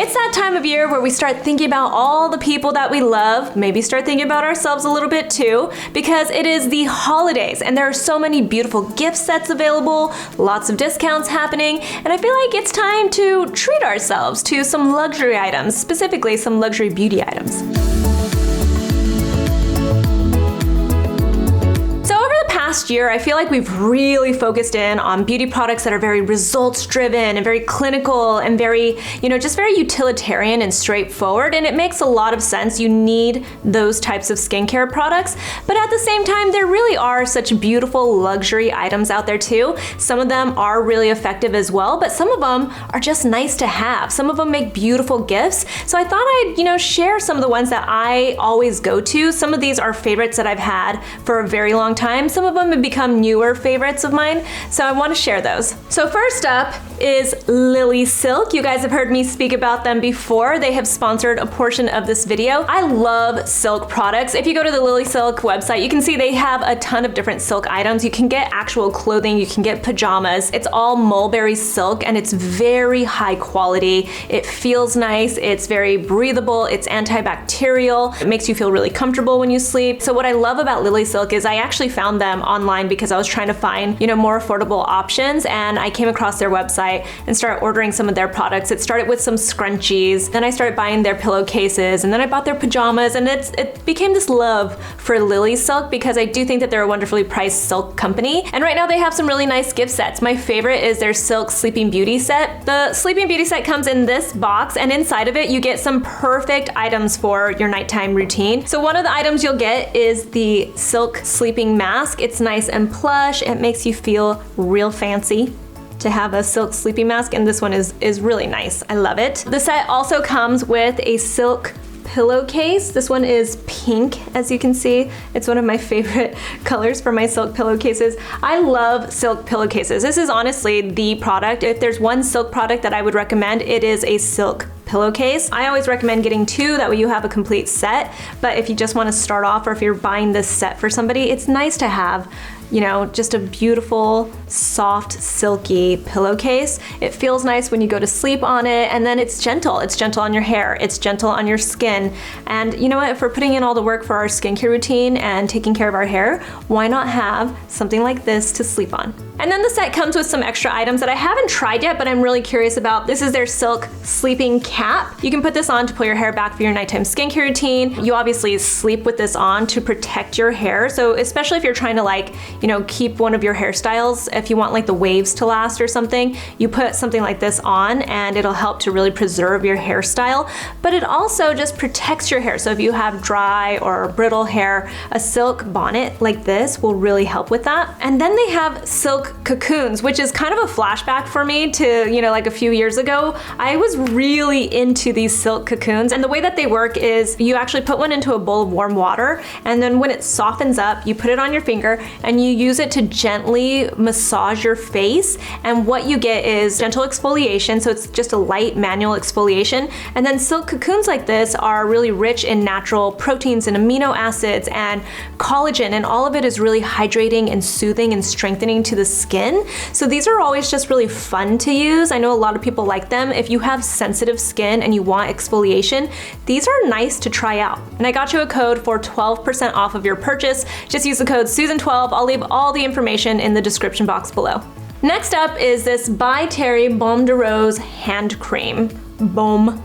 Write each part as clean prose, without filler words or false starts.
It's that time of year where we start thinking about all the people that we love, maybe start thinking about ourselves a little bit too, because it is the holidays and there are so many beautiful gift sets available, lots of discounts happening, and I feel like it's time to treat ourselves to some luxury items, specifically some luxury beauty items. Last year, I feel like we've really focused in on beauty products that are very results driven and very clinical and very, just very utilitarian and straightforward. And it makes a lot of sense. You need those types of skincare products. But at the same time, there really are such beautiful luxury items out there too. Some of them are really effective as well, but some of them are just nice to have. Some of them make beautiful gifts. So I thought I'd, share some of the ones that I always go to. Some of these are favorites that I've had for a very long time. Some of them have become newer favorites of mine, so I want to share those. So first up is LILYSILK. You guys have heard me speak about them before. They have sponsored a portion of this video. I love silk products. If you go to the LILYSILK website, you can see they have a ton of different silk items. You can get actual clothing, you can get pajamas. It's all mulberry silk and it's very high quality. It feels nice, it's very breathable, it's antibacterial. It makes you feel really comfortable when you sleep. So what I love about LILYSILK is I actually found them online because I was trying to find, more affordable options, and I came across their website and started ordering some of their products. It started with some scrunchies, then I started buying their pillowcases, and then I bought their pajamas, and it became this love for LILYSILK because I do think that they're a wonderfully priced silk company. And right now they have some really nice gift sets. My favorite is their Silk Sleeping Beauty set. The Sleeping Beauty set comes in this box, and inside of it you get some perfect items for your nighttime routine. So one of the items you'll get is the Silk Sleeping Mask. It's nice and plush. It makes you feel real fancy to have a silk sleeping mask, and this one is really nice. I love it. The set also comes with a silk pillowcase. This one is pink, as you can see. It's one of my favorite colors for my silk pillowcases. I love silk pillowcases. This is honestly the product. If there's one silk product that I would recommend, it is a silk pillowcase. I always recommend getting two, that way you have a complete set. But if you just want to start off, or if you're buying this set for somebody, it's nice to have just a beautiful, soft, silky pillowcase. It feels nice when you go to sleep on it, and then it's gentle. It's gentle on your hair, it's gentle on your skin. And you know what, if we're putting in all the work for our skincare routine and taking care of our hair, why not have something like this to sleep on? And then the set comes with some extra items that I haven't tried yet, but I'm really curious about. This is their Silk Sleeping Cap. You can put this on to pull your hair back for your nighttime skincare routine. You obviously sleep with this on to protect your hair. So especially if you're trying to keep one of your hairstyles, if you want like the waves to last or something, you put something like this on and it'll help to really preserve your hairstyle. But it also just protects your hair. So if you have dry or brittle hair, a silk bonnet like this will really help with that. And then they have silk cocoons, which is kind of a flashback for me to, like a few years ago. I was really into these silk cocoons, and the way that they work is you actually put one into a bowl of warm water, and then when it softens up, you put it on your finger and you use it to gently massage your face, and what you get is gentle exfoliation, so it's just a light manual exfoliation. And then silk cocoons like this are really rich in natural proteins and amino acids and collagen, and all of it is really hydrating and soothing and strengthening to the skin. So these are always just really fun to use. I know a lot of people like them. If you have sensitive skin and you want exfoliation, these are nice to try out. And I got you a code for 12% off of your purchase. Just use the code Susan12. I'll leave all the information in the description box below. Next up is this By Terry Baume de Rose hand cream. Baume.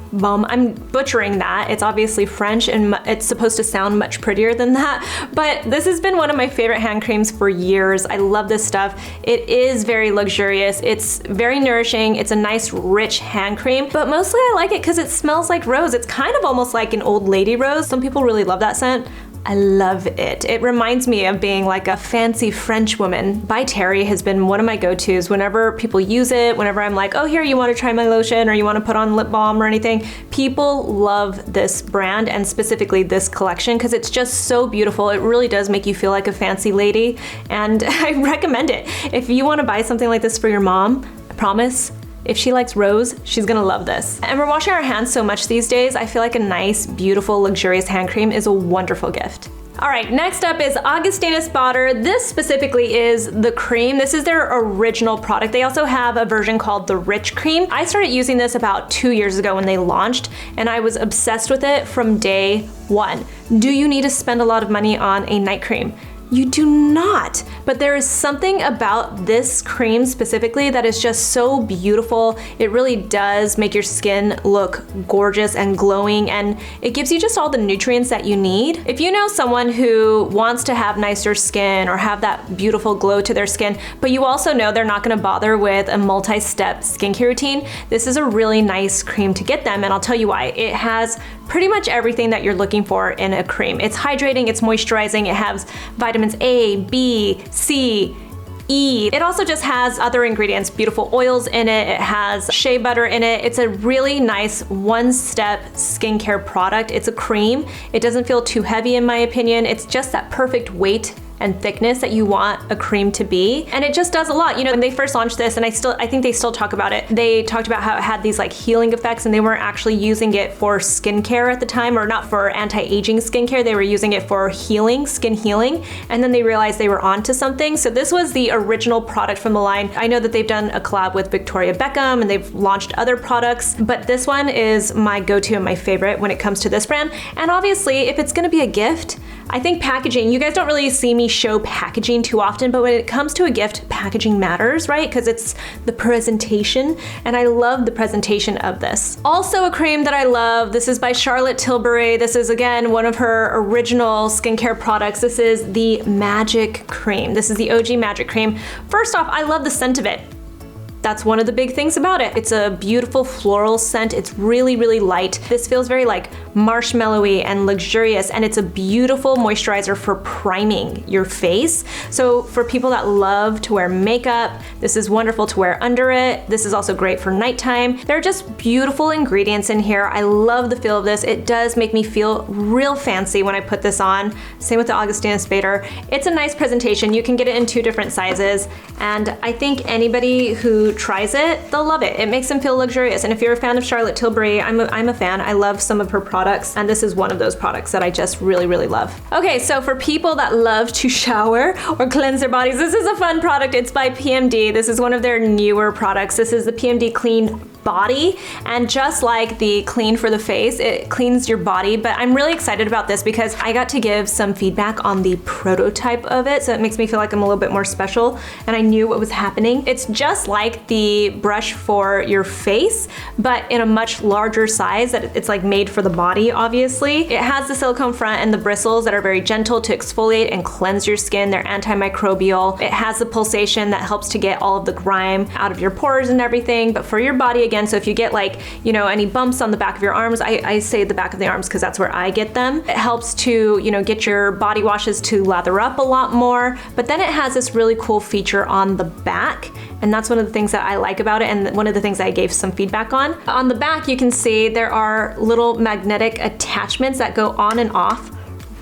I'm butchering that. It's obviously French and it's supposed to sound much prettier than that, but this has been one of my favorite hand creams for years. I love this stuff. It is very luxurious. It's very nourishing. It's a nice rich hand cream, but mostly I like it because it smells like rose. It's kind of almost like an old lady rose. Some people really love that scent. I love it. It reminds me of being like a fancy French woman. By Terry has been one of my go-tos whenever people use it, whenever I'm like, oh, here, you want to try my lotion or you want to put on lip balm or anything. People love this brand and specifically this collection because it's just so beautiful. It really does make you feel like a fancy lady, and I recommend it. If you want to buy something like this for your mom, I promise, if she likes rose, she's gonna love this. And we're washing our hands so much these days, I feel like a nice, beautiful, luxurious hand cream is a wonderful gift. All right, next up is Augustinus Butter. This specifically is the cream. This is their original product. They also have a version called the Rich Cream. I started using this about 2 years ago when they launched, and I was obsessed with it from day one. Do you need to spend a lot of money on a night cream? You do not, but there is something about this cream specifically that is just so beautiful. It really does make your skin look gorgeous and glowing, and it gives you just all the nutrients that you need. If you know someone who wants to have nicer skin or have that beautiful glow to their skin, but you also know they're not gonna bother with a multi-step skincare routine, this is a really nice cream to get them, and I'll tell you why. It has pretty much everything that you're looking for in a cream. It's hydrating, it's moisturizing, it has vitamins A, B, C, E. It also just has other ingredients, beautiful oils in it. It has shea butter in it. It's a really nice one-step skincare product. It's a cream. It doesn't feel too heavy in my opinion. It's just that perfect weight and thickness that you want a cream to be. And it just does a lot. You know, when they first launched this, and I think they still talk about it, they talked about how it had these like healing effects, and they weren't actually using it for skincare at the time, or not for anti-aging skincare. They were using it for healing, skin healing. And then they realized they were onto something. So this was the original product from the line. I know that they've done a collab with Victoria Beckham and they've launched other products, but this one is my go-to and my favorite when it comes to this brand. And obviously, if it's gonna be a gift, I think packaging, you guys don't really see me show packaging too often, but when it comes to a gift, packaging matters, right? Because it's the presentation, and I love the presentation of this. Also a cream that I love, this is by Charlotte Tilbury. This is again, one of her original skincare products. This is the Magic Cream. This is the OG Magic Cream. First off, I love the scent of it. That's one of the big things about it. It's a beautiful floral scent. It's really, really light. This feels very like marshmallowy and luxurious, and it's a beautiful moisturizer for priming your face. So for people that love to wear makeup, this is wonderful to wear under it. This is also great for nighttime. There are just beautiful ingredients in here. I love the feel of this. It does make me feel real fancy when I put this on. Same with the Augustinus Bader. It's a nice presentation. You can get it in 2 different sizes, and I think anybody who tries it, they'll love it. It makes them feel luxurious. And if you're a fan of Charlotte Tilbury, I'm a fan. I love some of her products, and this is one of those products that I just really, really love. Okay, so for people that love to shower or cleanse their bodies, this is a fun product. It's by PMD. This is one of their newer products. This is the PMD Clean Body, and just like the clean for the face, it cleans your body. But I'm really excited about this because I got to give some feedback on the prototype of it, so it makes me feel like I'm a little bit more special and I knew what was happening. It's just like the brush for your face, but in a much larger size, that it's like made for the body, obviously. It has the silicone front and the bristles that are very gentle to exfoliate and cleanse your skin. They're antimicrobial. It has the pulsation that helps to get all of the grime out of your pores and everything, but for your body again. So if you get like, you know, any bumps on the back of your arms, I say the back of the arms because that's where I get them. It helps to, you know, get your body washes to lather up a lot more. But then it has this really cool feature on the back, and that's one of the things that I like about it, and one of the things I gave some feedback on. On the back, you can see there are little magnetic attachments that go on and off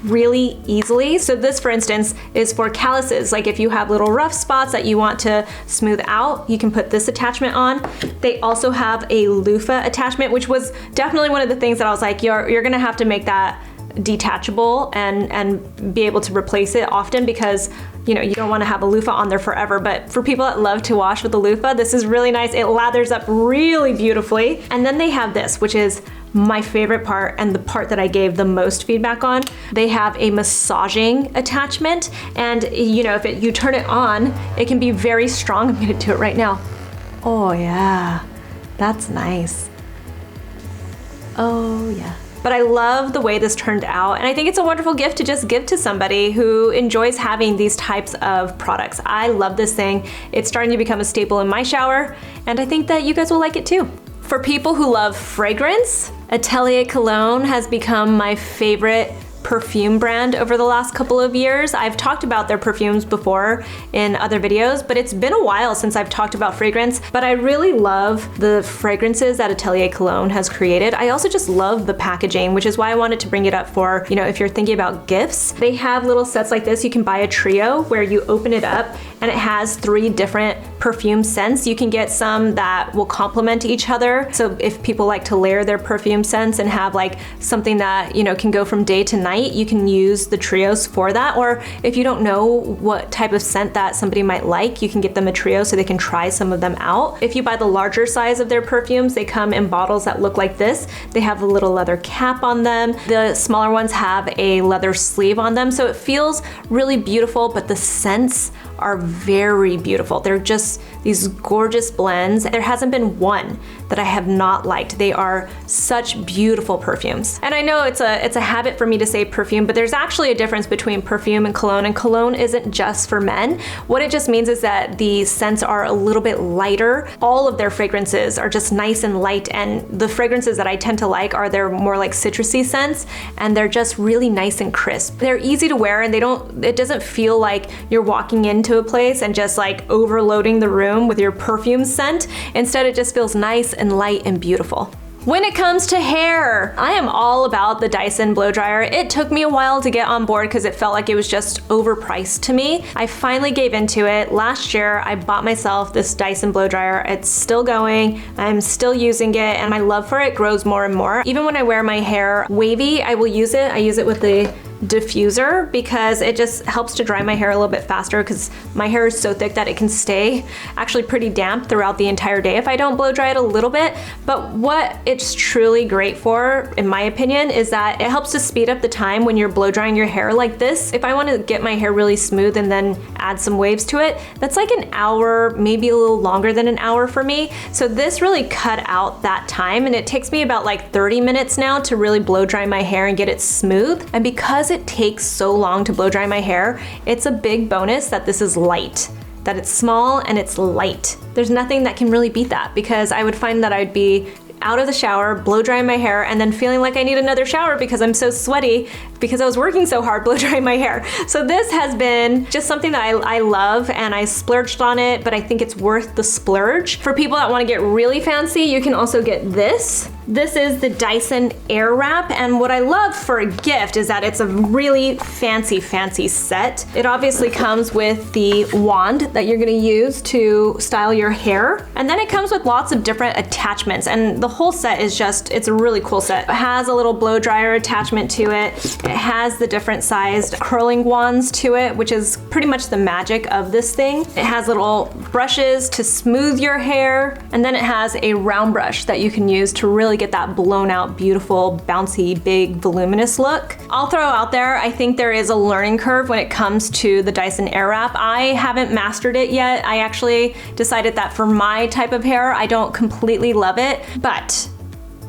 really easily. So this, for instance, is for calluses. Like if you have little rough spots that you want to smooth out, you can put this attachment on. They also have a loofah attachment, which was definitely one of the things that I was like, you're gonna have to make that detachable and be able to replace it often, because you know, you don't want to have a loofah on there forever. But for people that love to wash with a loofah, this is really nice. It lathers up really beautifully. And then they have this, which is my favorite part and the part that I gave the most feedback on. They have a massaging attachment, and you know, if you turn it on, it can be very strong. I'm gonna do it right now. Oh yeah, that's nice. Oh yeah. But I love the way this turned out, and I think it's a wonderful gift to just give to somebody who enjoys having these types of products. I love this thing. It's starting to become a staple in my shower, and I think that you guys will like it too. For people who love fragrance, Atelier Cologne has become my favorite perfume brand over the last couple of years. I've talked about their perfumes before in other videos, but it's been a while since I've talked about fragrance. But I really love the fragrances that Atelier Cologne has created. I also just love the packaging, which is why I wanted to bring it up for, you know, if you're thinking about gifts. They have little sets like this. You can buy a trio where you open it up and it has 3 different perfume scents. You can get some that will complement each other. So if people like to layer their perfume scents and have like something that, you know, can go from day to night, you can use the trios for that. Or if you don't know what type of scent that somebody might like, you can get them a trio so they can try some of them out. If you buy the larger size of their perfumes, they come in bottles that look like this. They have a little leather cap on them. The smaller ones have a leather sleeve on them. So it feels really beautiful, but the scents are very beautiful. They're just these gorgeous blends. There hasn't been one that I have not liked. They are such beautiful perfumes. And I know it's a habit for me to say perfume, but there's actually a difference between perfume and cologne isn't just for men. What it just means is that the scents are a little bit lighter. All of their fragrances are just nice and light, and the fragrances that I tend to like are they're more like citrusy scents, and they're just really nice and crisp. They're easy to wear, and it doesn't feel like you're walking into a place and just like overloading the room with your perfume scent. Instead, it just feels nice and light and beautiful. When it comes to hair, I am all about the Dyson blow dryer. It took me a while to get on board because it felt like it was just overpriced to me. I finally gave into it. Last year, I bought myself this Dyson blow dryer. It's still going. I'm still using it, and my love for it grows more and more. Even when I wear my hair wavy, I will use it. I use it with the diffuser because it just helps to dry my hair a little bit faster, because my hair is so thick that it can stay actually pretty damp throughout the entire day if I don't blow dry it a little bit. But what it's truly great for, in my opinion, is that it helps to speed up the time when you're blow drying your hair like this. If I want to get my hair really smooth and then add some waves to it, that's like an hour, maybe a little longer than an hour for me. So this really cut out that time, and it takes me about like 30 minutes now to really blow dry my hair and get it smooth. And because it takes so long to blow dry my hair, it's a big bonus that this is light, that it's small and it's light. There's nothing that can really beat that, because I would find that I'd be out of the shower, blow drying my hair, and then feeling like I need another shower because I'm so sweaty because I was working so hard blow drying my hair. So this has been just something that I love, and I splurged on it, but I think it's worth the splurge. For people that want to get really fancy, you can also get this. This is the Dyson Airwrap, and what I love for a gift is that it's a really fancy set. It obviously comes with the wand that you're gonna use to style your hair, and then it comes with lots of different attachments, and the whole set is just, it's a really cool set. It has a little blow dryer attachment to it. It has the different sized curling wands to it, which is pretty much the magic of this thing. It has little brushes to smooth your hair, and then it has a round brush that you can use to really get that blown out, beautiful, bouncy, big, voluminous look. I'll throw out there, I think there is a learning curve when it comes to the Dyson Airwrap. I haven't mastered it yet. I actually decided that for my type of hair, I don't completely love it, but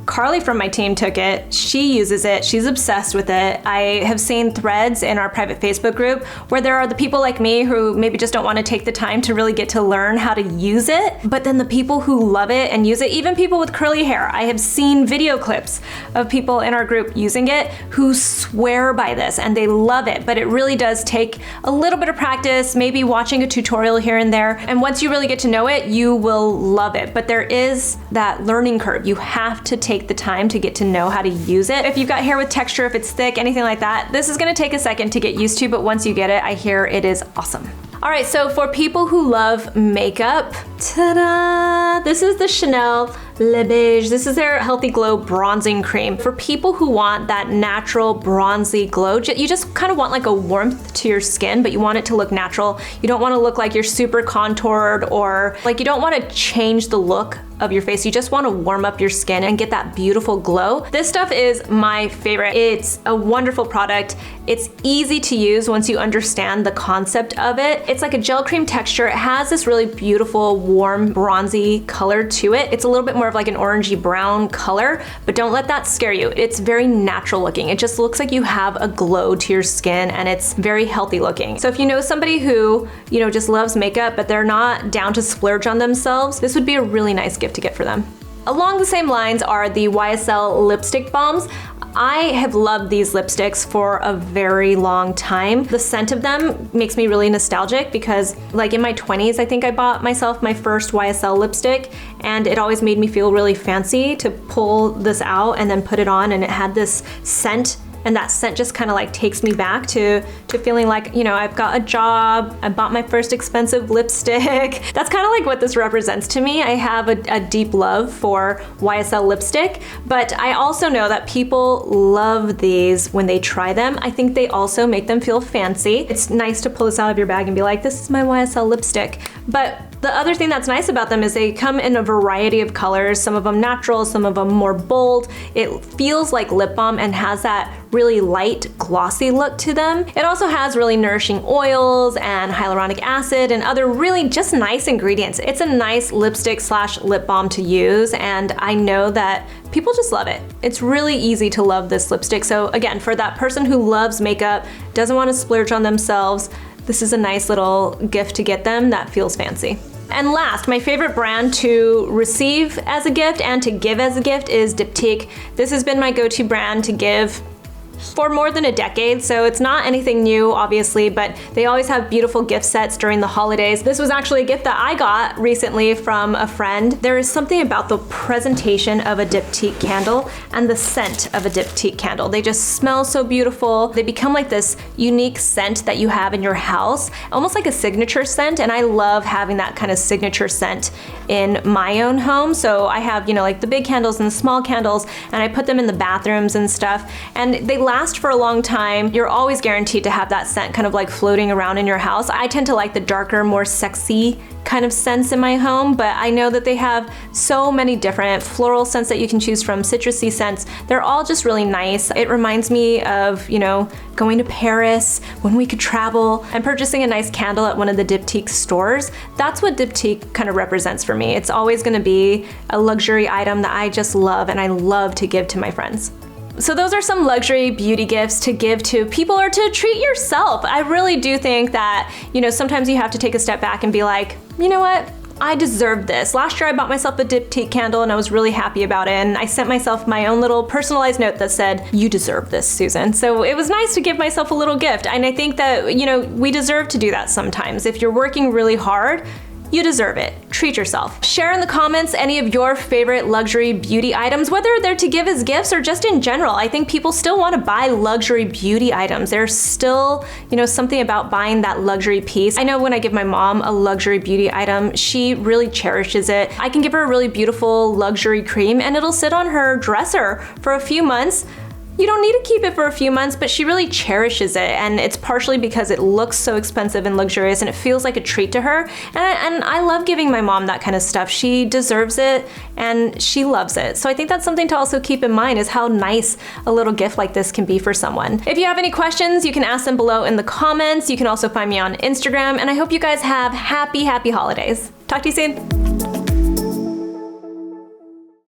Carly from my team took it. She uses it. She's obsessed with it. I have seen threads in our private Facebook group where there are the people like me who maybe just don't want to take the time to really get to learn how to use it, but then the people who love it and use it, even people with curly hair. I have seen video clips of people in our group using it who swear by this and they love it, but it really does take a little bit of practice, maybe watching a tutorial here and there, and once you really get to know it, you will love it. But there is that learning curve. You have to take the time to get to know how to use it. If you've got hair with texture, if it's thick, anything like that, this is gonna take a second to get used to, but once you get it, I hear it is awesome. All right, so for people who love makeup, ta-da! This is the Chanel Le Beige. This is their Healthy Glow Bronzing Cream. For people who want that natural bronzy glow, you just kind of want like a warmth to your skin, but you want it to look natural. You don't want to look like you're super contoured, or like you don't want to change the look of your face. You just want to warm up your skin and get that beautiful glow. This stuff is my favorite. It's a wonderful product. It's easy to use once you understand the concept of it. It's like a gel cream texture. It has this really beautiful, warm, bronzy color to it. It's a little bit more of like an orangey brown color, but don't let that scare you. It's very natural looking. It just looks like you have a glow to your skin, and it's very healthy looking. So if you know somebody who, you know, just loves makeup, but they're not down to splurge on themselves, this would be a really nice gift to get for them. Along the same lines are the YSL lipstick balms. I have loved these lipsticks for a very long time. The scent of them makes me really nostalgic because like in my 20s, I think I bought myself my first YSL lipstick, and it always made me feel really fancy to pull this out and then put it on, and it had this scent and that scent just kind of like takes me back to feeling like, you know, I've got a job, I bought my first expensive lipstick. That's kind of like what this represents to me. I have a deep love for YSL lipstick, but I also know that people love these when they try them. I think they also make them feel fancy. It's nice to pull this out of your bag and be like, this is my YSL lipstick. But the other thing that's nice about them is they come in a variety of colors, some of them natural, some of them more bold. It feels like lip balm and has that really light, glossy look to them. It also has really nourishing oils and hyaluronic acid and other really just nice ingredients. It's a nice lipstick slash lip balm to use, and I know that people just love it. It's really easy to love this lipstick. So again, for that person who loves makeup, doesn't want to splurge on themselves, this is a nice little gift to get them that feels fancy. And last, my favorite brand to receive as a gift and to give as a gift is Diptique. This has been my go-to brand to give for more than a decade, so it's not anything new, obviously, but they always have beautiful gift sets during the holidays. This was actually a gift that I got recently from a friend. There is something about the presentation of a Diptique candle and the scent of a Diptique candle. They just smell so beautiful. They become like this unique scent that you have in your house, almost like a signature scent, and I love having that kind of signature scent in my own home. So I have, you know, like the big candles and the small candles, and I put them in the bathrooms and stuff, and they last for a long time. You're always guaranteed to have that scent kind of like floating around in your house. I tend to like the darker, more sexy kind of scents in my home, but I know that they have so many different floral scents that you can choose from, citrusy scents. They're all just really nice. It reminds me of, you know, going to Paris when we could travel and purchasing a nice candle at one of the Diptique stores. That's what Diptique kind of represents for me. It's always gonna be a luxury item that I just love and I love to give to my friends. So those are some luxury beauty gifts to give to people or to treat yourself. I really do think that, you know, sometimes you have to take a step back and be like, you know what? I deserve this. Last year I bought myself a Diptique candle and I was really happy about it, and I sent myself my own little personalized note that said, you deserve this, Susan. So it was nice to give myself a little gift, and I think that, you know, we deserve to do that sometimes. If you're working really hard, you deserve it. Treat yourself. Share in the comments any of your favorite luxury beauty items, whether they're to give as gifts or just in general. I think people still want to buy luxury beauty items. There's still, you know, something about buying that luxury piece. I know when I give my mom a luxury beauty item, she really cherishes it. I can give her a really beautiful luxury cream and it'll sit on her dresser for a few months. You don't need to keep it for a few months, but she really cherishes it, and it's partially because it looks so expensive and luxurious and it feels like a treat to her. And I love giving my mom that kind of stuff. She deserves it and she loves it. So I think that's something to also keep in mind, is how nice a little gift like this can be for someone. If you have any questions, you can ask them below in the comments. You can also find me on Instagram, and I hope you guys have happy holidays. Talk to you soon.